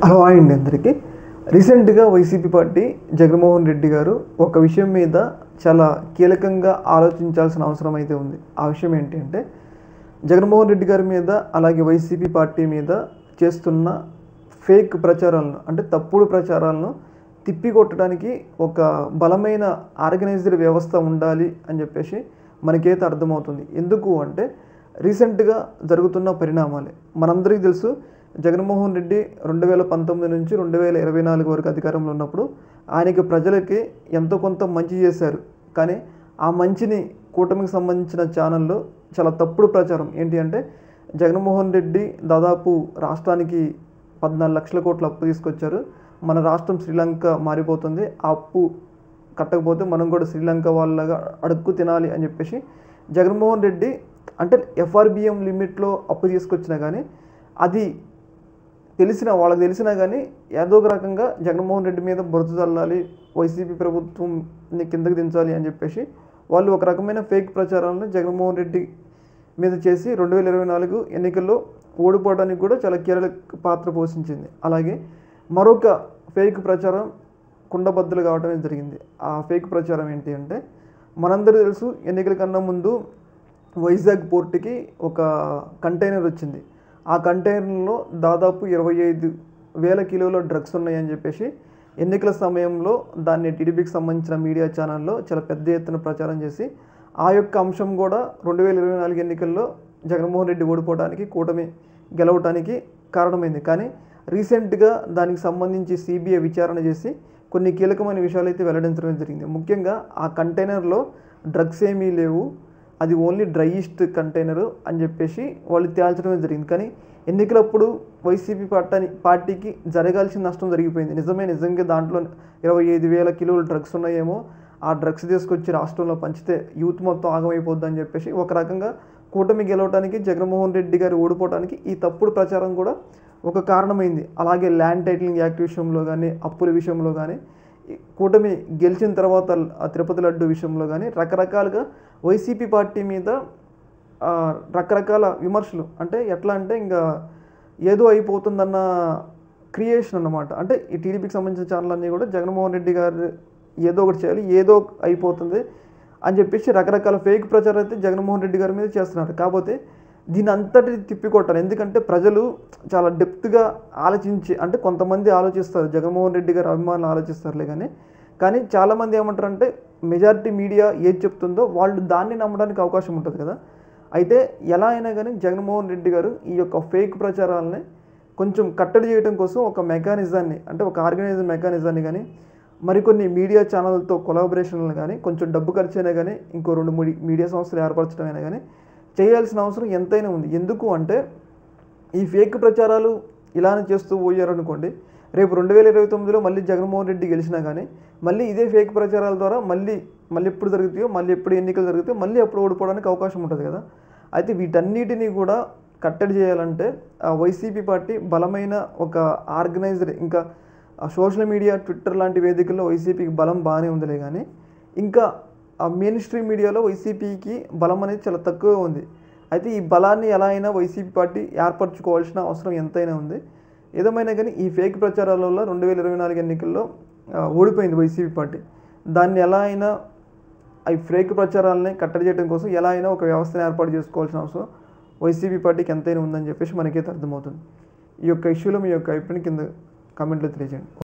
Hello అండి అందరికీ. రీసెంట్గా వైసీపీ పార్టీ జగన్మోహన్ రెడ్డి గారు ఒక విషయం మీద చాలా కీలకంగా ఆలోచించాల్సిన అవసరం అయితే ఉంది. ఆ విషయం ఏంటి అంటే జగన్మోహన్ రెడ్డి గారి మీద అలాగే వైసీపీ పార్టీ మీద చేస్తున్న ఫేక్ ప్రచారాలను అంటే తప్పుడు ప్రచారాలను తిప్పికొట్టడానికి ఒక బలమైన ఆర్గనైజ్డ్ వ్యవస్థ ఉండాలి అని చెప్పేసి మనకైతే అర్థమవుతుంది. ఎందుకు అంటే రీసెంట్గా జరుగుతున్న పరిణామాలే మనందరికీ తెలుసు. జగన్మోహన్ రెడ్డి 2019 నుంచి 2024 వరకు అధికారంలో ఉన్నప్పుడు ఆయనకి ప్రజలకి ఎంతో కొంత మంచి చేశారు. కానీ ఆ మంచిని కూటమికి సంబంధించిన ఛానల్లో చాలా తప్పుడు ప్రచారం ఏంటి అంటే జగన్మోహన్ రెడ్డి దాదాపు రాష్ట్రానికి 14 లక్షల కోట్ల అప్పు తీసుకొచ్చారు. మన రాష్ట్రం శ్రీలంక మారిపోతుంది, ఆ అప్పు కట్టకపోతే మనం కూడా శ్రీలంక వాళ్ళగా అడుక్కు తినాలి అని చెప్పేసి జగన్మోహన్ రెడ్డి అంటే FRBM లిమిట్లో అప్పు తీసుకొచ్చినా కానీ అది వాళ్ళకి తెలిసినా కానీ ఏదో ఒక రకంగా జగన్మోహన్ రెడ్డి మీద బురద చల్లాలి, వైసీపీ ప్రభుత్వంని కిందకి దించాలి అని చెప్పేసి వాళ్ళు ఒక రకమైన ఫేక్ ప్రచారాలను జగన్మోహన్ రెడ్డి మీద చేసి 2024 ఎన్నికల్లో ఓడిపోవడానికి కూడా చాలా కీలక పాత్ర పోషించింది. అలాగే మరొక ఫేక్ ప్రచారం కుండబద్దలు కావడమే జరిగింది. ఆ ఫేక్ ప్రచారం ఏంటి అంటే మనందరికీ తెలుసు, ఎన్నికల కన్నా ముందు వైజాగ్ పోర్టుకి ఒక కంటైనర్ వచ్చింది. ఆ కంటైనర్లో దాదాపు 25,000 కిలోల డ్రగ్స్ ఉన్నాయని చెప్పేసి ఎన్నికల సమయంలో దాన్ని టీడీపీకి సంబంధించిన మీడియా ఛానల్లో చాలా పెద్ద ఎత్తున ప్రచారం చేసి ఆ యొక్క అంశం కూడా 2024 ఎన్నికల్లో జగన్మోహన్ రెడ్డి ఓడిపోవడానికి కూటమి గెలవడానికి కారణమైంది. కానీ రీసెంట్గా దానికి సంబంధించి CBI విచారణ చేసి కొన్ని కీలకమైన విషయాలు అయితే వెల్లడించడం జరిగింది. ముఖ్యంగా ఆ కంటైనర్లో డ్రగ్స్ ఏమీ లేవు, అది ఓన్లీ డ్రైయిస్ట్ కంటైనరు అని చెప్పేసి వాళ్ళు తేల్చడమే జరిగింది. కానీ ఎన్నికలప్పుడు వైసీపీ పార్టీకి జరగాల్సిన నష్టం జరిగిపోయింది. నిజంగా దాంట్లో 25,000 కిలోల డ్రగ్స్ ఉన్నాయేమో, ఆ డ్రగ్స్ తీసుకొచ్చి రాష్ట్రంలో పంచితే యూత్ మొత్తం ఆగమైపోద్ది అని చెప్పేసి ఒక రకంగా కూటమి గెలవడానికి జగన్మోహన్ రెడ్డి గారు ఓడిపోవడానికి ఈ తప్పుడు ప్రచారం కూడా ఒక కారణమైంది. అలాగే ల్యాండ్ టైటిలింగ్ యాక్ట్ విషయంలో కానీ, అప్పుల విషయంలో కానీ, కూటమి గెలిచిన తర్వాత తిరుపతి లడ్డు విషయంలో కానీ రకరకాలుగా వైసీపీ పార్టీ మీద రకరకాల విమర్శలు. అంటే ఎట్లా అంటే ఇంకా ఏదో అయిపోతుందన్న క్రియేషన్ అన్నమాట. అంటే ఈ టీడీపీకి సంబంధించిన ఛానల్ అన్నీ కూడా జగన్మోహన్ రెడ్డి గారు ఏదో ఒకటి చేయాలి, ఏదో అయిపోతుంది అని చెప్పేసి రకరకాల ఫేక్ ప్రచారం అయితే జగన్మోహన్ రెడ్డి గారి మీద చేస్తున్నారు. కాకపోతే దీని అంతటి తిప్పికొట్టాలి. ఎందుకంటే ప్రజలు చాలా డెప్త్గా ఆలోచించి, అంటే కొంతమంది ఆలోచిస్తారు, జగన్మోహన్ రెడ్డి గారి అభిమానులు ఆలోచిస్తారులే కానీ చాలామంది ఏమంటారంటే మెజారిటీ మీడియా ఏది చెప్తుందో వాళ్ళు దాన్ని నమ్మడానికి అవకాశం ఉంటుంది కదా. అయితే ఎలా అయినా కానీ జగన్మోహన్ రెడ్డి గారు ఈ యొక్క ఫేక్ ప్రచారాలని కొంచెం కట్టడి చేయడం కోసం ఒక మెకానిజాన్ని, అంటే ఒక ఆర్గనైజ్డ్ మెకానిజాన్ని కానీ, మరికొన్ని మీడియా ఛానల్తో కొలాబరేషన్లు కానీ, కొంచెం డబ్బు ఖర్చు అయినా కానీ, ఇంకో 2-3 మీడియా సంస్థలు ఏర్పరచడం అయినా కానీ చేయాల్సిన అవసరం ఎంతైనా ఉంది. ఎందుకు అంటే ఈ ఫేక్ ప్రచారాలు ఇలానే చేస్తూ పోయారనుకోండి, రేపు 2029లో మళ్ళీ జగన్మోహన్ రెడ్డి గెలిచినా కానీ మళ్ళీ ఇదే ఫేక్ ప్రచారాల ద్వారా మళ్ళీ ఎప్పుడు జరుగుతాయో, మళ్ళీ ఎప్పుడు ఎన్నికలు జరుగుతాయో మళ్ళీ అప్పుడు ఓడిపోవడానికి అవకాశం ఉంటుంది కదా. అయితే వీటన్నిటినీ కూడా కట్టడి చేయాలంటే వైసీపీ పార్టీ బలమైన ఒక ఆర్గనైజ్డ్, ఇంకా సోషల్ మీడియా ట్విట్టర్ లాంటి వేదికల్లో వైసీపీకి బలం బాగానే ఉందిలే, కానీ ఇంకా మెయిన్ స్ట్రీమ్ మీడియాలో వైసీపీకి బలం అనేది చాలా తక్కువగా ఉంది. అయితే ఈ బలాన్ని ఎలా అయినా వైసీపీ పార్టీ ఏర్పరచుకోవాల్సిన అవసరం ఎంతైనా ఉంది. ఏదేమైనా కానీ ఈ ఫేక్ ప్రచారాల వల్ల 2024 ఎన్నికల్లో ఓడిపోయింది వైసీపీ పార్టీ. దాన్ని ఎలా అయినా ఈ ఫేక్ ప్రచారాలని కట్టడి చేయడం కోసం ఎలా అయినా ఒక వ్యవస్థను ఏర్పాటు చేసుకోవాల్సిన అవసరం వైసీపీ పార్టీకి ఎంతైనా ఉందని చెప్పేసి మనకైతే అర్థమవుతుంది. ఈ యొక్క ఇష్యూలో మీ యొక్క అభిప్రాయం కింద కామెంట్లో తెలియజేయండి.